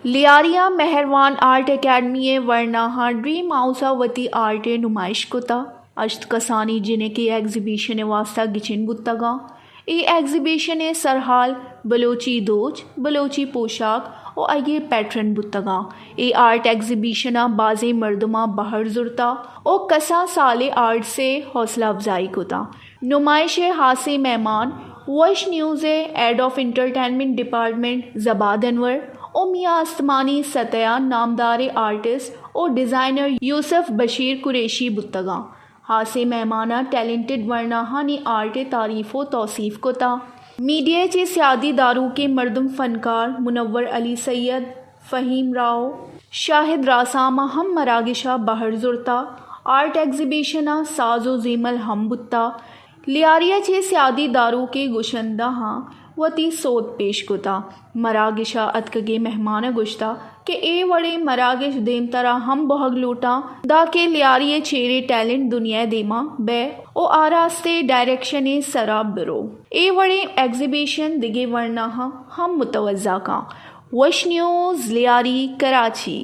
لیاریا مہروان art academy ورناہا dream ہاؤسا وتی art نمائش کتا اشت کسانی جنہیں کی ایگزیبیشن واسطہ گچن بتگا ای ایگزیبیشن سرحال بلوچی دوچ بلوچی پوشاک او آئیے پیٹرن بتگا ای آرٹ ایگزیبیشن بازی مردمہ بہر زرتا او کسا سال آرٹ سے حوصلہ افزائی کتا نمائش ہاسے مہمان وش news head of entertainment department زباد انور او میاں استمانی ستیا نامدار آرٹسٹ او ڈیزائنر یوسف بشیر قریشی بتگا ہاسے مہمانہ ٹیلنٹڈ ورناہا نی آرٹ تعریف و توصیف کتا میڈیا چے سیادی دارو کے مردم فنکار منور علی سید فہیم راؤ شاہد راسامہ ہم مراگشہ بہر زرتا آرٹ ایگزیبیشن ساز و زیمل ہم بتا لیاریا چے سیادی دارو کے گشندہ ہاں وتی سوت پیش کتا مراگشہ اتکگے مہمان گشتا کہ اے وڑے مراگش دیم ترا ہم بہگ لوٹا دا کے لیاریے چیرے ٹیلنٹ دنیا دیما بے او آراستے ڈائریکشن سراب برو اے وڑے ایگزیبیشن دگے ورناہا ہم متوزہ کا وش نیوز لیاری کراچی